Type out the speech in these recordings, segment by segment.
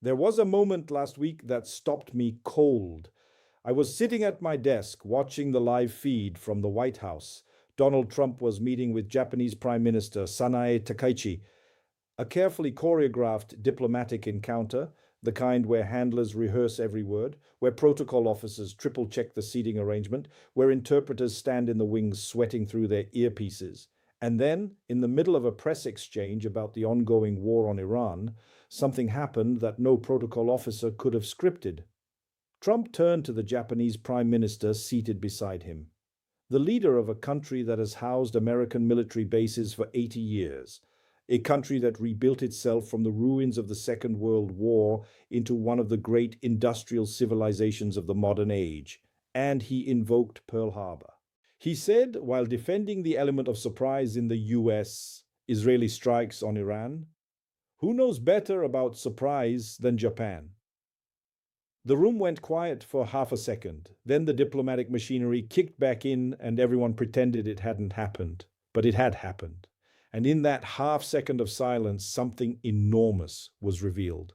There was a moment last week that stopped me cold. I was sitting at my desk watching the live feed from the White House. Donald Trump was meeting with Japanese Prime Minister Sanae Takaichi, a carefully choreographed diplomatic encounter, the kind where handlers rehearse every word, where protocol officers triple check the seating arrangement, where interpreters stand in the wings sweating through their earpieces. And then, in the middle of a press exchange about the ongoing war on Iran, something happened that no protocol officer could have scripted. Trump turned to the Japanese Prime Minister seated beside him, the leader of a country that has housed American military bases for 80 years, a country that rebuilt itself from the ruins of the Second World War into one of the great industrial civilizations of the modern age, and he invoked Pearl Harbor. He said, while defending the element of surprise in the US Israeli strikes on Iran, "Who knows better about surprise than Japan?" The room went quiet for half a second. Then the diplomatic machinery kicked back in and everyone pretended it hadn't happened. But it had happened. And in that half second of silence, something enormous was revealed.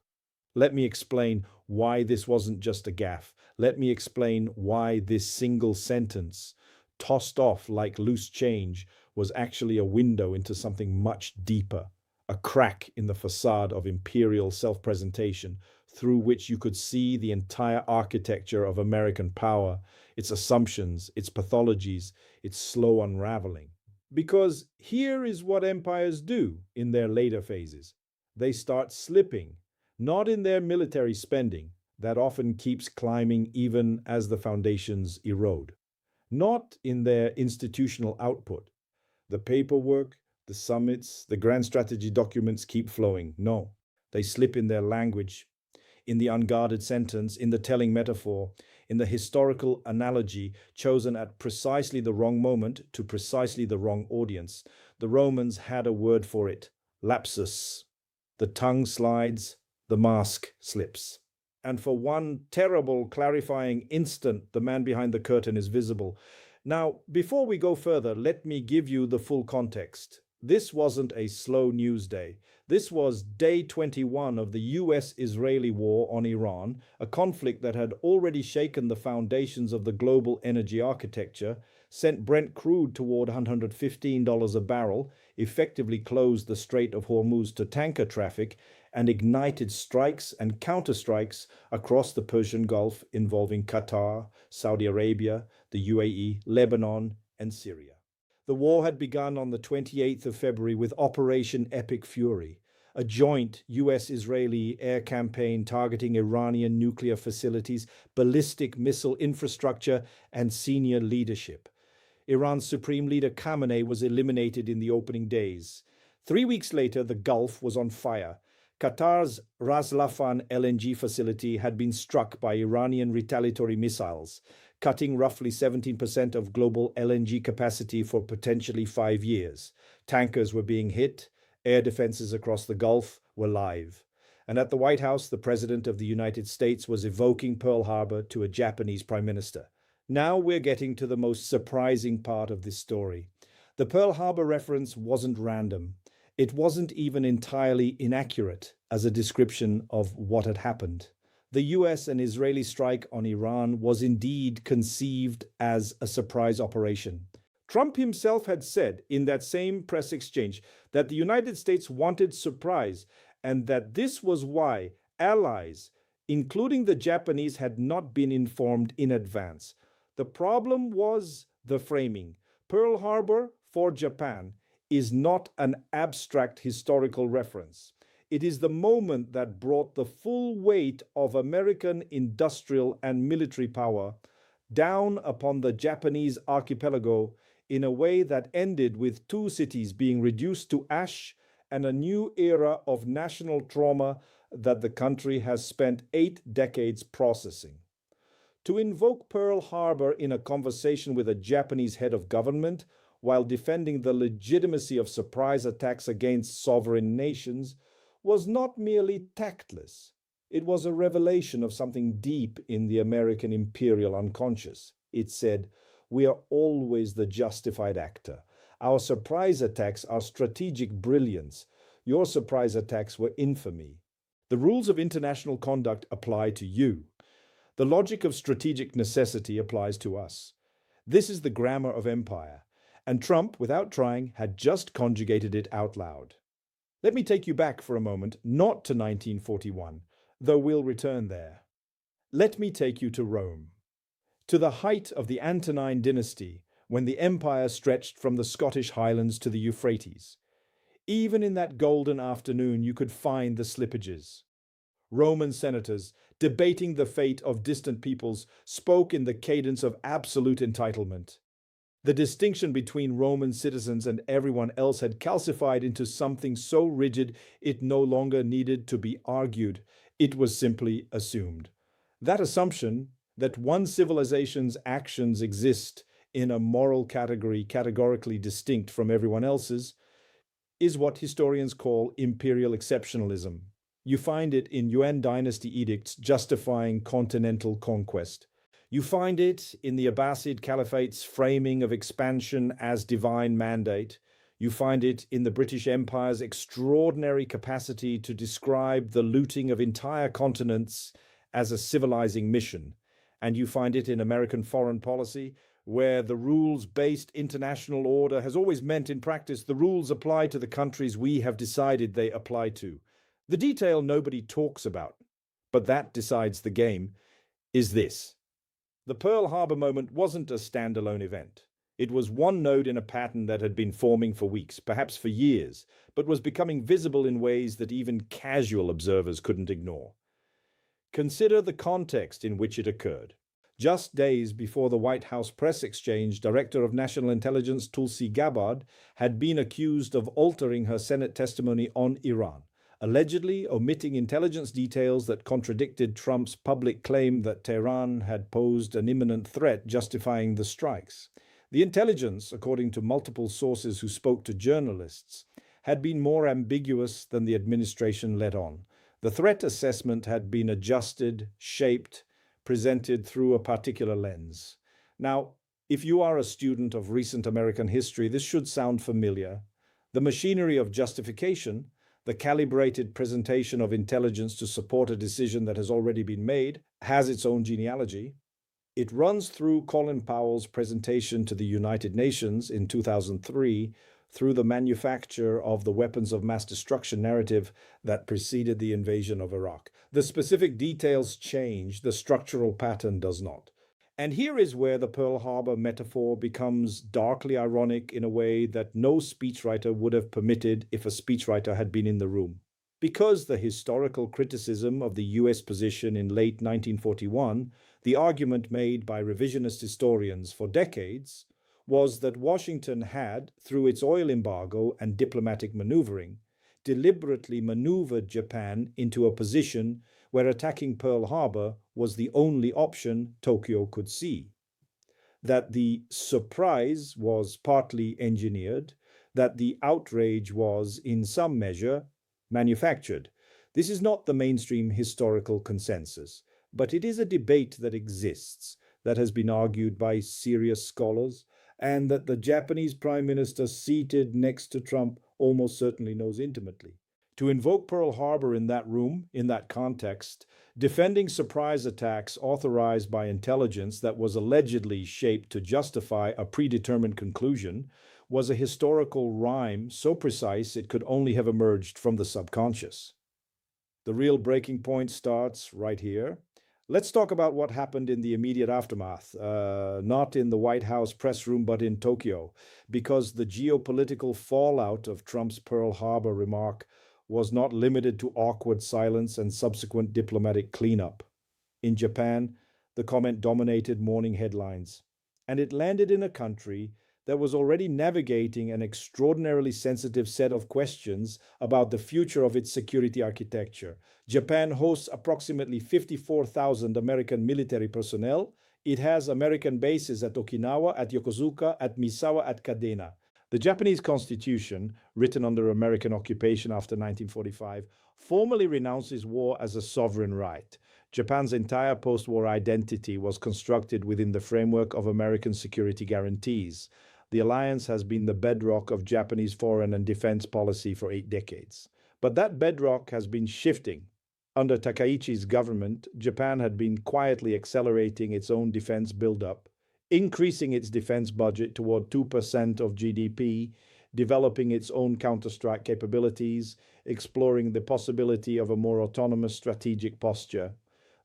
Let me explain why this wasn't just a gaffe. Let me explain why this single sentence, tossed off like loose change, was actually a window into something much deeper, a crack in the facade of imperial self-presentation through which you could see the entire architecture of American power, its assumptions, its pathologies, its slow unraveling. Because here is what empires do in their later phases. They start slipping, not in their military spending, that often keeps climbing even as the foundations erode, not in their institutional output. The paperwork, the summits, the grand strategy documents keep flowing. No, they slip in their language, in the unguarded sentence, in the telling metaphor, in the historical analogy chosen at precisely the wrong moment to precisely the wrong audience. The Romans had a word for it: lapsus. The tongue slides, the mask slips. And for one terrible clarifying instant, the man behind the curtain is visible. Now, before we go further, let me give you the full context. This wasn't a slow news day. This was day 21 of the US-Israeli war on Iran, a conflict that had already shaken the foundations of the global energy architecture, sent Brent crude toward $115 a barrel, effectively closed the Strait of Hormuz to tanker traffic, and ignited strikes and counterstrikes across the Persian Gulf involving Qatar, Saudi Arabia, the UAE, Lebanon, and Syria. The war had begun on the 28th of February with Operation Epic Fury, a joint US-Israeli air campaign targeting Iranian nuclear facilities, ballistic missile infrastructure, and senior leadership. Iran's Supreme Leader Khamenei was eliminated in the opening days. 3 weeks later, the Gulf was on fire. Qatar's Ras Laffan LNG facility had been struck by Iranian retaliatory missiles, cutting roughly 17% of global LNG capacity for potentially 5 years. Tankers were being hit. Air defenses across the Gulf were live. And at the White House, the President of the United States was evoking Pearl Harbor to a Japanese Prime Minister. Now we're getting to the most surprising part of this story. The Pearl Harbor reference wasn't random. It wasn't even entirely inaccurate as a description of what had happened. The US and Israeli strike on Iran was indeed conceived as a surprise operation. Trump himself had said in that same press exchange that the United States wanted surprise and that this was why allies, including the Japanese, had not been informed in advance. The problem was the framing. Pearl Harbor, for Japan, is not an abstract historical reference. It is the moment that brought the full weight of American industrial and military power down upon the Japanese archipelago in a way that ended with 2 cities being reduced to ash and a new era of national trauma that the country has spent 8 decades processing. To invoke Pearl Harbor in a conversation with a Japanese head of government while defending the legitimacy of surprise attacks against sovereign nations was not merely tactless. It was a revelation of something deep in the American imperial unconscious. It said, "We are always the justified actor. Our surprise attacks are strategic brilliance. Your surprise attacks were infamy." The rules of international conduct apply to you. The logic of strategic necessity applies to us. This is the grammar of empire, and Trump, without trying, had just conjugated it out loud. Let me take you back for a moment, not to 1941, though we'll return there. Let me take you to Rome, to the height of the Antonine dynasty, when the empire stretched from the Scottish Highlands to the Euphrates. Even in that golden afternoon, you could find the slippages. Roman senators, debating the fate of distant peoples, spoke in the cadence of absolute entitlement. The distinction between Roman citizens and everyone else had calcified into something so rigid it no longer needed to be argued. It was simply assumed. That assumption, that one civilization's actions exist in a moral category categorically distinct from everyone else's, is what historians call imperial exceptionalism. You find it in Yuan dynasty edicts justifying continental conquest. You find it in the Abbasid Caliphate's framing of expansion as divine mandate. You find it in the British Empire's extraordinary capacity to describe the looting of entire continents as a civilizing mission. And you find it in American foreign policy, where the rules-based international order has always meant in practice the rules apply to the countries we have decided they apply to. The detail nobody talks about, but that decides the game, is this. The Pearl Harbor moment wasn't a standalone event. It was one node in a pattern that had been forming for weeks, perhaps for years, but was becoming visible in ways that even casual observers couldn't ignore. Consider the context in which it occurred. Just days before the White House press exchange, Director of National Intelligence Tulsi Gabbard had been accused of altering her Senate testimony on Iran, allegedly omitting intelligence details that contradicted Trump's public claim that Tehran had posed an imminent threat justifying the strikes. The intelligence, according to multiple sources who spoke to journalists, had been more ambiguous than the administration let on. The threat assessment had been adjusted, shaped, presented through a particular lens. Now, if you are a student of recent American history, this should sound familiar. The machinery of justification, the calibrated presentation of intelligence to support a decision that has already been made, has its own genealogy. It runs through Colin Powell's presentation to the United Nations in 2003, through the manufacture of the weapons of mass destruction narrative that preceded the invasion of Iraq. The specific details change, the structural pattern does not. And here is where the Pearl Harbor metaphor becomes darkly ironic in a way that no speechwriter would have permitted if a speechwriter had been in the room. Because the historical criticism of the US position in late 1941, the argument made by revisionist historians for decades, was that Washington had, through its oil embargo and diplomatic maneuvering, deliberately maneuvered Japan into a position where attacking Pearl Harbor was the only option Tokyo could see. That the surprise was partly engineered, that the outrage was, in some measure, manufactured. This is not the mainstream historical consensus, but it is a debate that exists, that has been argued by serious scholars, and that the Japanese Prime Minister seated next to Trump almost certainly knows intimately. To invoke Pearl Harbor in that room, in that context, defending surprise attacks authorized by intelligence that was allegedly shaped to justify a predetermined conclusion, was a historical rhyme so precise it could only have emerged from the subconscious. The real breaking point starts right here. Let's talk about what happened in the immediate aftermath, not in the White House press room, but in Tokyo, because the geopolitical fallout of Trump's Pearl Harbor remark was not limited to awkward silence and subsequent diplomatic cleanup. In Japan, the comment dominated morning headlines, and it landed in a country that was already navigating an extraordinarily sensitive set of questions about the future of its security architecture. Japan hosts approximately 54,000 American military personnel. It has American bases at Okinawa, at Yokosuka, at Misawa, at Kadena. The Japanese constitution, written under American occupation after 1945, formally renounces war as a sovereign right. Japan's entire post-war identity was constructed within the framework of American security guarantees. The alliance has been the bedrock of Japanese foreign and defense policy for 8 decades. But that bedrock has been shifting. Under Takaichi's government, Japan had been quietly accelerating its own defense buildup, increasing its defense budget toward 2% of GDP, developing its own counter-strike capabilities, exploring the possibility of a more autonomous strategic posture.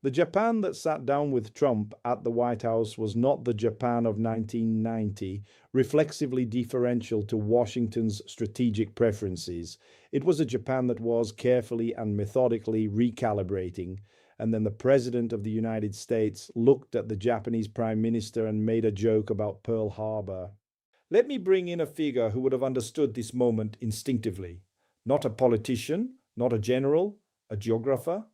The Japan that sat down with Trump at the White House was not the Japan of 1990, reflexively deferential to Washington's strategic preferences. It was a Japan that was carefully and methodically recalibrating. And then the President of the United States looked at the Japanese Prime Minister and made a joke about Pearl Harbor. Let me bring in a figure who would have understood this moment instinctively. Not a politician, not a general, a geographer.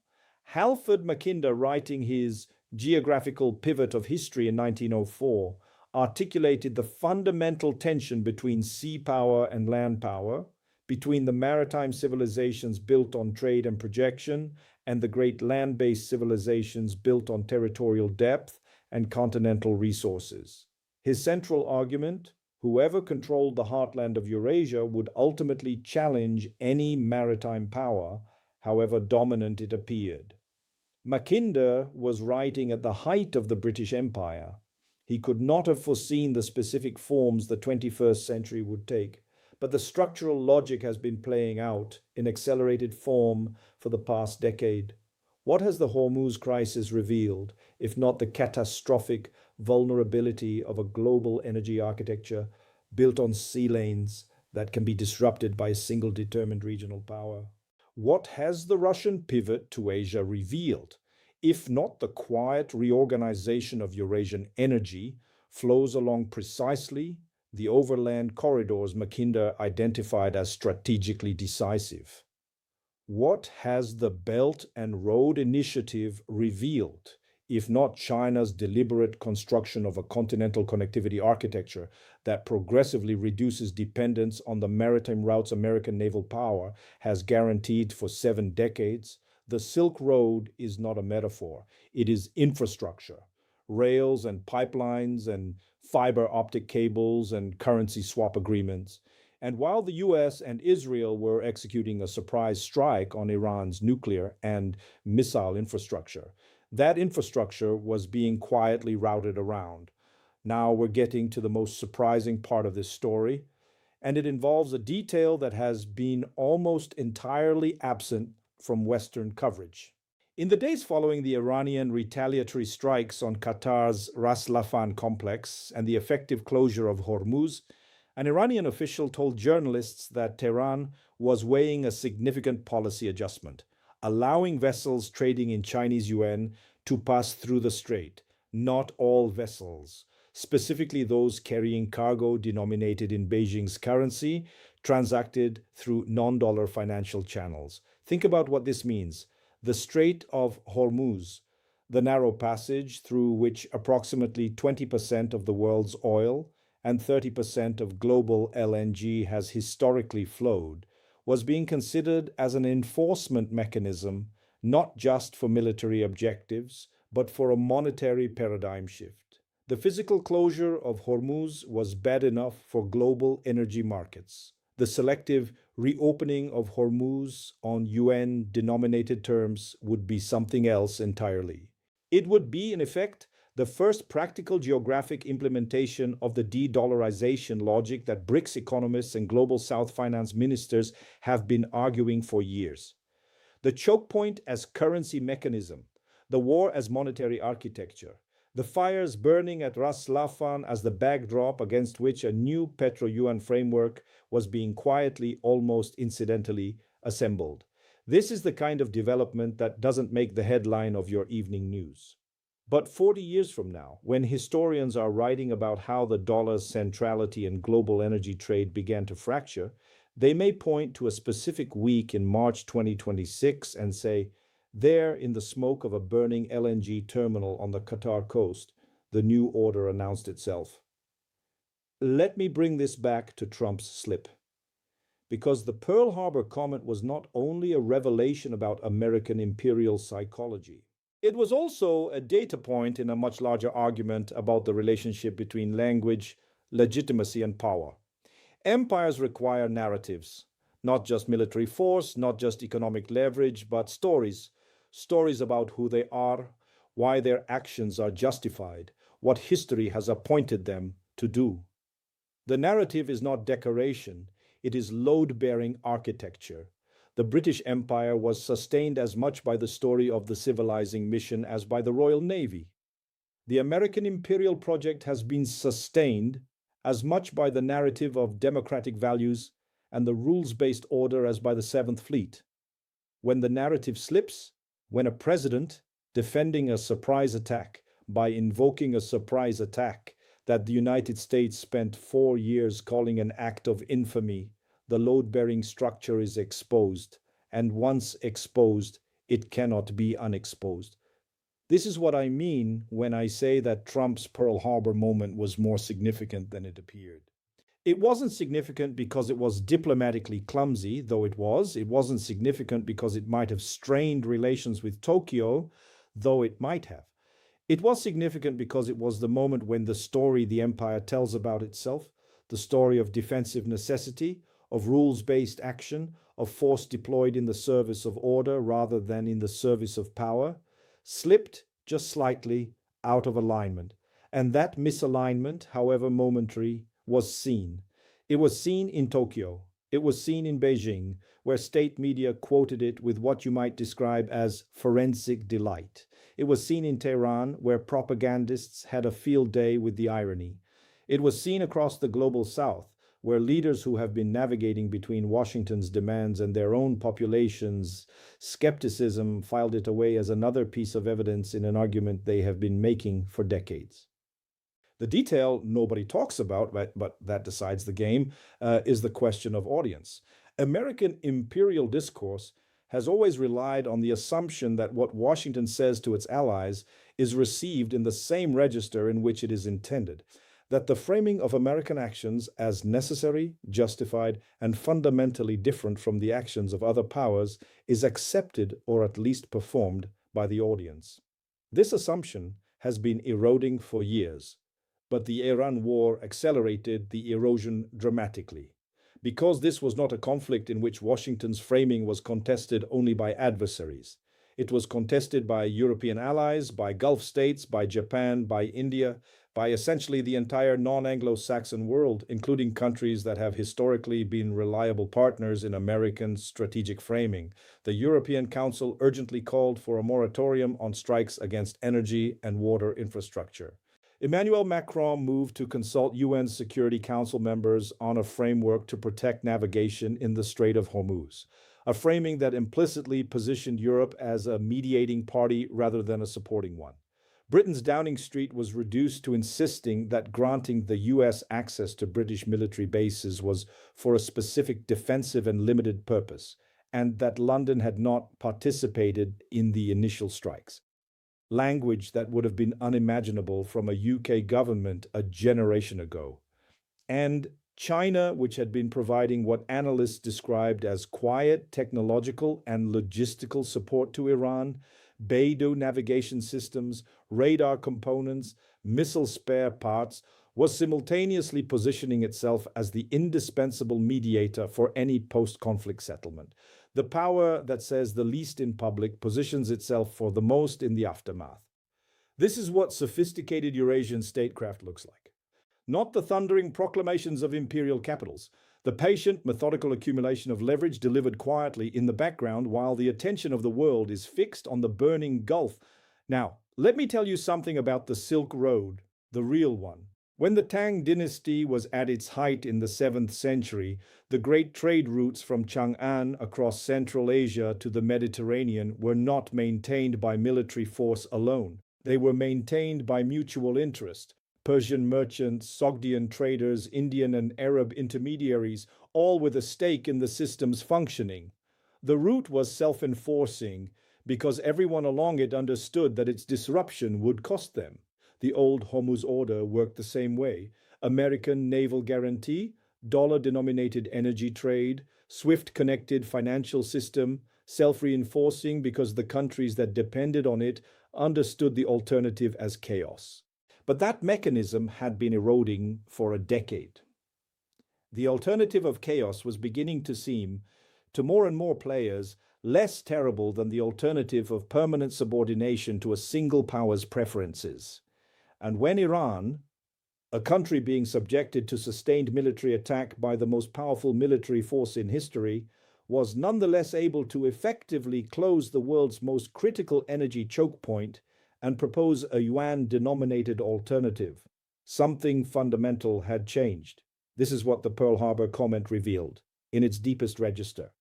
Halford Mackinder, writing his Geographical Pivot of History in 1904, articulated the fundamental tension between sea power and land power, between the maritime civilizations built on trade and projection and the great land-based civilizations built on territorial depth and continental resources. His central argument: whoever controlled the heartland of Eurasia would ultimately challenge any maritime power, however dominant it appeared. Mackinder was writing at the height of the British Empire. He could not have foreseen the specific forms the 21st century would take, but the structural logic has been playing out in accelerated form for the past decade. What has the Hormuz crisis revealed, if not the catastrophic vulnerability of a global energy architecture built on sea lanes that can be disrupted by a single determined regional power? What has the Russian pivot to Asia revealed, if not the quiet reorganization of Eurasian energy flows along precisely the overland corridors Mackinder identified as strategically decisive? What has the Belt and Road Initiative revealed, if not China's deliberate construction of a continental connectivity architecture that progressively reduces dependence on the maritime routes American naval power has guaranteed for 7 decades? The Silk Road is not a metaphor. It is infrastructure, rails and pipelines and fiber optic cables and currency swap agreements. And while the US and Israel were executing a surprise strike on Iran's nuclear and missile infrastructure, that infrastructure was being quietly routed around. Now we're getting to the most surprising part of this story, and it involves a detail that has been almost entirely absent from Western coverage. In the days following the Iranian retaliatory strikes on Qatar's Ras Laffan complex and the effective closure of Hormuz, an Iranian official told journalists that Tehran was weighing a significant policy adjustment, allowing vessels trading in Chinese yuan to pass through the strait. Not all vessels, specifically those carrying cargo denominated in Beijing's currency, transacted through non-dollar financial channels. Think about what this means. The Strait of Hormuz, the narrow passage through which approximately 20% of the world's oil and 30% of global LNG has historically flowed, was being considered as an enforcement mechanism, not just for military objectives, but for a monetary paradigm shift. The physical closure of Hormuz was bad enough for global energy markets. The selective reopening of Hormuz on yuan-denominated terms would be something else entirely. It would be, in effect, the first practical geographic implementation of the de-dollarization logic that BRICS economists and global South finance ministers have been arguing for years. The choke point as currency mechanism, the war as monetary architecture, the fires burning at Ras Laffan as the backdrop against which a new petro-yuan framework was being quietly, almost incidentally, assembled. This is the kind of development that doesn't make the headline of your evening news. But 40 years from now, when historians are writing about how the dollar's centrality in global energy trade began to fracture, they may point to a specific week in March 2026 and say, there, in the smoke of a burning LNG terminal on the Qatar coast, the new order announced itself. Let me bring this back to Trump's slip. Because the Pearl Harbor comment was not only a revelation about American imperial psychology, it was also a data point in a much larger argument about the relationship between language, legitimacy, and power. Empires require narratives, not just military force, not just economic leverage, but stories. stories about who they are, why their actions are justified, what history has appointed them to do. The narrative is not decoration, it is load bearing architecture. The British Empire was sustained as much by the story of the civilizing mission as by the Royal Navy. The American imperial project has been sustained as much by the narrative of democratic values and the rules based order as by the Seventh Fleet. When the narrative slips, when a president, defending a surprise attack by invoking a surprise attack that the United States spent 4 years calling an act of infamy, the load bearing structure is exposed, and once exposed, it cannot be unexposed. This is what I mean when I say that Trump's Pearl Harbor moment was more significant than it appeared. It wasn't significant because it was diplomatically clumsy, though it was. It wasn't significant because it might have strained relations with Tokyo, though it might have. It was significant because it was the moment when the story the empire tells about itself, the story of defensive necessity, of rules-based action, of force deployed in the service of order rather than in the service of power, slipped just slightly out of alignment. And that misalignment, however momentary, was seen. It was seen in Tokyo. It was seen in Beijing, where state media quoted it with what you might describe as forensic delight. It was seen in Tehran, where propagandists had a field day with the irony. It was seen across the global south, where leaders who have been navigating between Washington's demands and their own population's skepticism filed it away as another piece of evidence in an argument they have been making for decades. The detail nobody talks about, but that decides the game, is the question of audience. American imperial discourse has always relied on the assumption that what Washington says to its allies is received in the same register in which it is intended, that the framing of American actions as necessary, justified, and fundamentally different from the actions of other powers is accepted or at least performed by the audience. This assumption has been eroding for years, but the Iran war accelerated the erosion dramatically. Because this was not a conflict in which Washington's framing was contested only by adversaries. It was contested by European allies, by Gulf states, by Japan, by India, by essentially the entire non-Anglo-Saxon world, including countries that have historically been reliable partners in American strategic framing. The European Council urgently called for a moratorium on strikes against energy and water infrastructure. Emmanuel Macron moved to consult UN Security Council members on a framework to protect navigation in the Strait of Hormuz, a framing that implicitly positioned Europe as a mediating party rather than a supporting one. Britain's Downing Street was reduced to insisting that granting the US access to British military bases was for a specific defensive and limited purpose, and that London had not participated in the initial strikes. Language that would have been unimaginable from a UK government a generation ago. And China, which had been providing what analysts described as quiet technological and logistical support to Iran, Beidou navigation systems, radar components, missile spare parts, was simultaneously positioning itself as the indispensable mediator for any post-conflict settlement. The power that says the least in public positions itself for the most in the aftermath. This is what sophisticated Eurasian statecraft looks like. Not the thundering proclamations of imperial capitals, the patient, methodical accumulation of leverage delivered quietly in the background while the attention of the world is fixed on the burning gulf. Now, let me tell you something about the Silk Road, the real one. When the Tang dynasty was at its height in the 7th century, the great trade routes from Chang'an across Central Asia to the Mediterranean were not maintained by military force alone. They were maintained by mutual interest. Persian merchants, Sogdian traders, Indian and Arab intermediaries, all with a stake in the system's functioning. The route was self-enforcing because everyone along it understood that its disruption would cost them. The old Hormuz order worked the same way. American naval guarantee, dollar-denominated energy trade, SWIFT-connected financial system, self-reinforcing because the countries that depended on it understood the alternative as chaos. But that mechanism had been eroding for a decade. The alternative of chaos was beginning to seem, to more and more players, less terrible than the alternative of permanent subordination to a single power's preferences. And when Iran, a country being subjected to sustained military attack by the most powerful military force in history, was nonetheless able to effectively close the world's most critical energy choke point and propose a yuan-denominated alternative, something fundamental had changed. This is what the Pearl Harbor comment revealed, in its deepest register.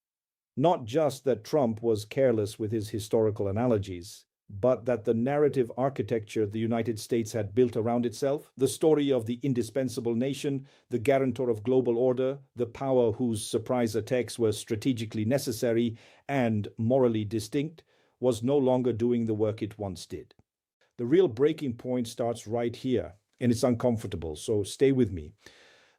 Not just that Trump was careless with his historical analogies, but that the narrative architecture the United States had built around itself, the story of the indispensable nation, the guarantor of global order, the power whose surprise attacks were strategically necessary and morally distinct, was no longer doing the work it once did. The real breaking point starts right here, and it's uncomfortable, so stay with me.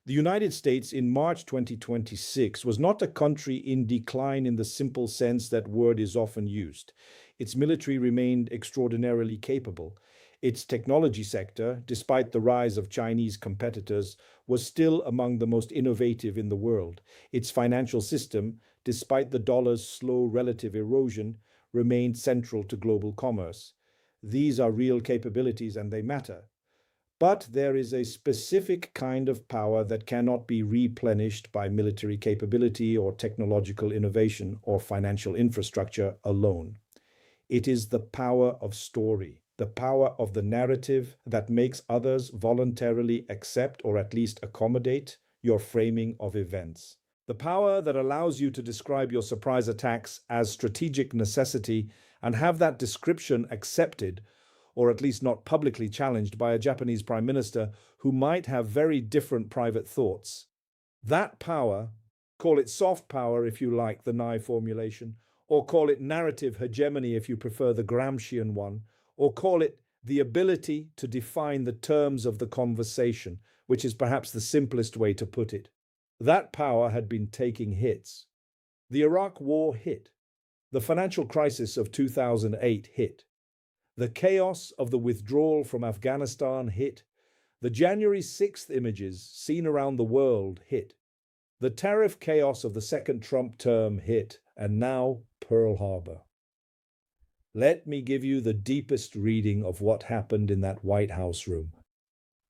The United States in March 2026 was not a country in decline in the simple sense that word is often used. Its military remained extraordinarily capable. Its technology sector, despite the rise of Chinese competitors, was still among the most innovative in the world. Its financial system, despite the dollar's slow relative erosion, remained central to global commerce. These are real capabilities and they matter. But there is a specific kind of power that cannot be replenished by military capability or technological innovation or financial infrastructure alone. It is the power of story, the power of the narrative that makes others voluntarily accept or at least accommodate your framing of events. The power that allows you to describe your surprise attacks as strategic necessity and have that description accepted, or at least not publicly challenged by a Japanese prime minister who might have very different private thoughts. That power, call it soft power if you like the Nye formulation, or call it narrative hegemony if you prefer the Gramscian one, or call it the ability to define the terms of the conversation, which is perhaps the simplest way to put it. That power had been taking hits. The Iraq War hit. The financial crisis of 2008 hit. The chaos of the withdrawal from Afghanistan hit. The January 6th images seen around the world hit. The tariff chaos of the second Trump term hit. And now Pearl Harbor. Let me give you the deepest reading of what happened in that White House room.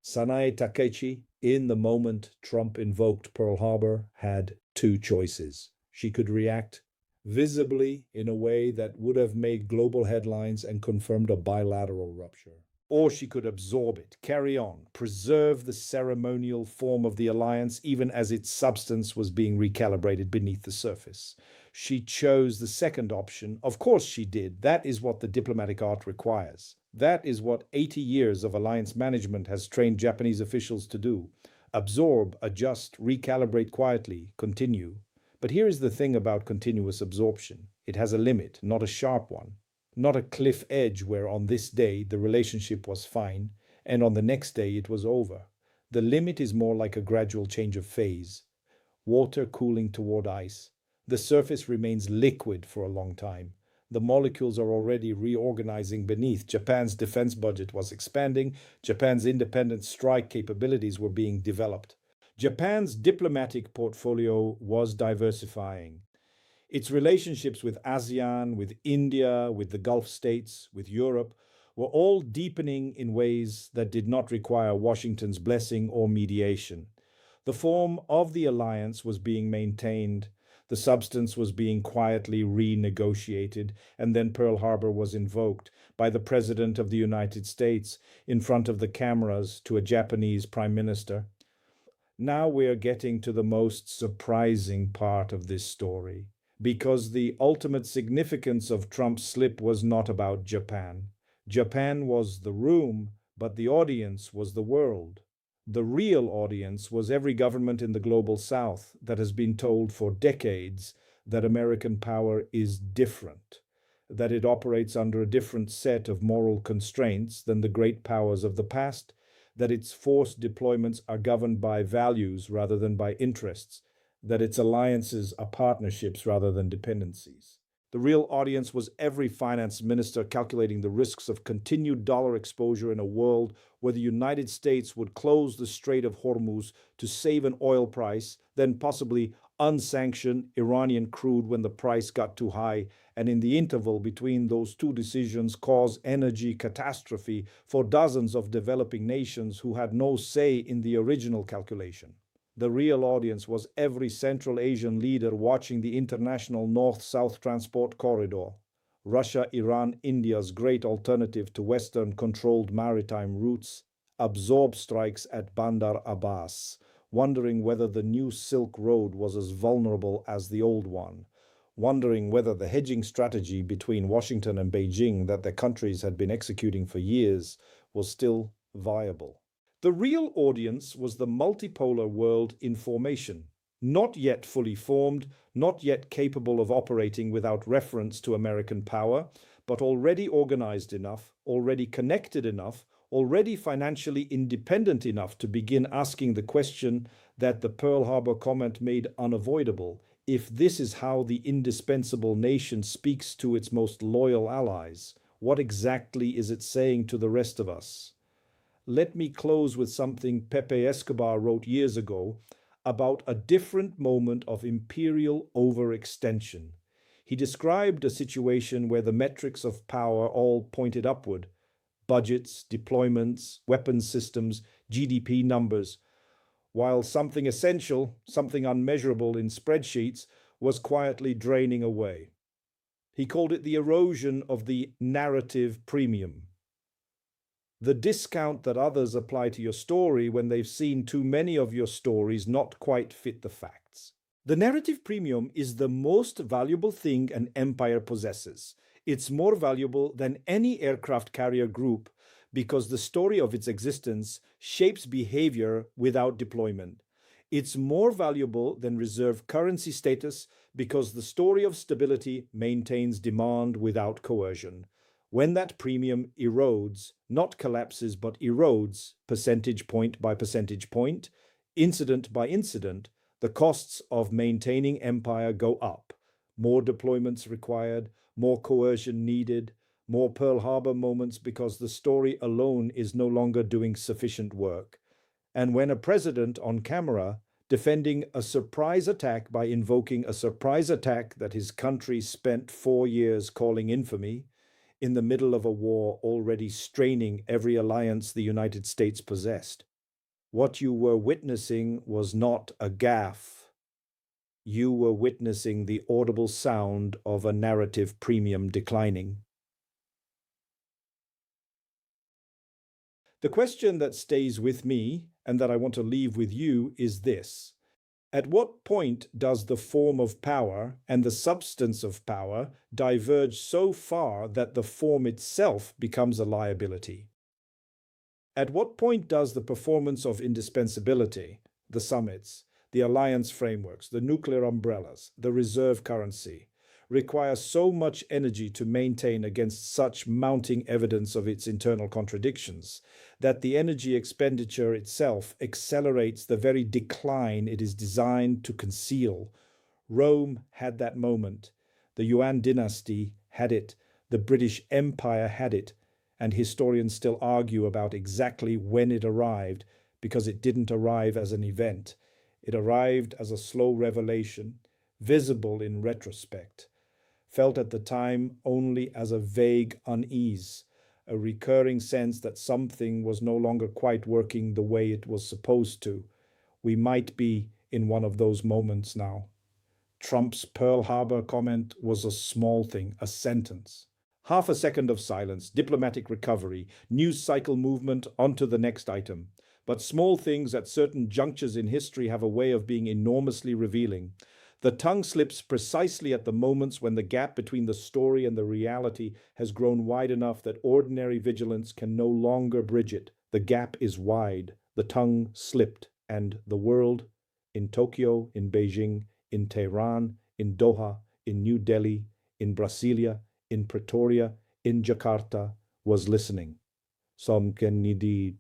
Sanae Takechi, in the moment Trump invoked Pearl Harbor, had two choices. She could react visibly in a way that would have made global headlines and confirmed a bilateral rupture. Or she could absorb it, carry on, preserve the ceremonial form of the alliance even as its substance was being recalibrated beneath the surface. She chose the second option. Of course she did. That is what the diplomatic art requires. That is what 80 years of alliance management has trained Japanese officials to do. Absorb, adjust, recalibrate quietly, continue. But here is the thing about continuous absorption. It has a limit, not a sharp one. Not a cliff edge where on this day the relationship was fine and on the next day it was over. The limit is more like a gradual change of phase. Water cooling toward ice. The surface remains liquid for a long time. The molecules are already reorganizing beneath. Japan's defense budget was expanding. Japan's independent strike capabilities were being developed. Japan's diplomatic portfolio was diversifying. Its relationships with ASEAN, with India, with the Gulf states, with Europe, were all deepening in ways that did not require Washington's blessing or mediation. The form of the alliance was being maintained, the substance was being quietly renegotiated, and then Pearl Harbor was invoked by the President of the United States in front of the cameras to a Japanese prime minister. Now we are getting to the most surprising part of this story, because the ultimate significance of Trump's slip was not about Japan. Japan was the room, but the audience was the world. The real audience was every government in the global south that has been told for decades that American power is different, that it operates under a different set of moral constraints than the great powers of the past, that its force deployments are governed by values rather than by interests, that its alliances are partnerships rather than dependencies. The real audience was every finance minister calculating the risks of continued dollar exposure in a world where the United States would close the Strait of Hormuz to save an oil price, then possibly unsanctioned Iranian crude when the price got too high, and in the interval between those two decisions cause energy catastrophe for dozens of developing nations who had no say in the original calculation. The real audience was every Central Asian leader watching the international North-South transport corridor. Russia, Iran, India's great alternative to Western-controlled maritime routes, absorb strikes at Bandar Abbas, wondering whether the new Silk Road was as vulnerable as the old one, wondering whether the hedging strategy between Washington and Beijing that their countries had been executing for years was still viable. The real audience was the multipolar world in formation, not yet fully formed, not yet capable of operating without reference to American power, but already organized enough, already connected enough, already financially independent enough to begin asking the question that the Pearl Harbor comment made unavoidable: if this is how the indispensable nation speaks to its most loyal allies, what exactly is it saying to the rest of us? Let me close with something Pepe Escobar wrote years ago about a different moment of imperial overextension. He described a situation where the metrics of power all pointed upward: budgets, deployments, weapons systems, GDP numbers, while something essential, something unmeasurable in spreadsheets, was quietly draining away. He called it the erosion of the narrative premium. The discount that others apply to your story when they've seen too many of your stories not quite fit the facts. The narrative premium is the most valuable thing an empire possesses. It's more valuable than any aircraft carrier group because the story of its existence shapes behavior without deployment. It's more valuable than reserve currency status because the story of stability maintains demand without coercion. When that premium erodes, not collapses but erodes, percentage point by percentage point, incident by incident, the costs of maintaining empire go up. More deployments required, more coercion needed, more Pearl Harbor moments because the story alone is no longer doing sufficient work. And when a president on camera defending a surprise attack by invoking a surprise attack that his country spent 4 years calling infamy, in the middle of a war already straining every alliance the United States possessed, what you were witnessing was not a gaffe. You were witnessing the audible sound of a narrative premium declining. The question that stays with me, and that I want to leave with you, is this: at what point does the form of power and the substance of power diverge so far that the form itself becomes a liability? At what point does the performance of indispensability, the summits, the alliance frameworks, the nuclear umbrellas, the reserve currency, require so much energy to maintain against such mounting evidence of its internal contradictions that the energy expenditure itself accelerates the very decline it is designed to conceal? Rome had that moment. The Yuan dynasty had it. The British Empire had it. And historians still argue about exactly when it arrived, because it didn't arrive as an event. It arrived as a slow revelation, visible in retrospect, felt at the time only as a vague unease, a recurring sense that something was no longer quite working the way it was supposed to. We might be in one of those moments now. Trump's Pearl Harbor comment was a small thing, a sentence. Half a second of silence, diplomatic recovery, news cycle movement, onto the next item. But small things at certain junctures in history have a way of being enormously revealing. The tongue slips precisely at the moments when the gap between the story and the reality has grown wide enough that ordinary vigilance can no longer bridge it. The gap is wide. The tongue slipped, and the world, in Tokyo, in Beijing, in Tehran, in Doha, in New Delhi, in Brasilia, in Pretoria, in Jakarta, was listening. Som ken nidi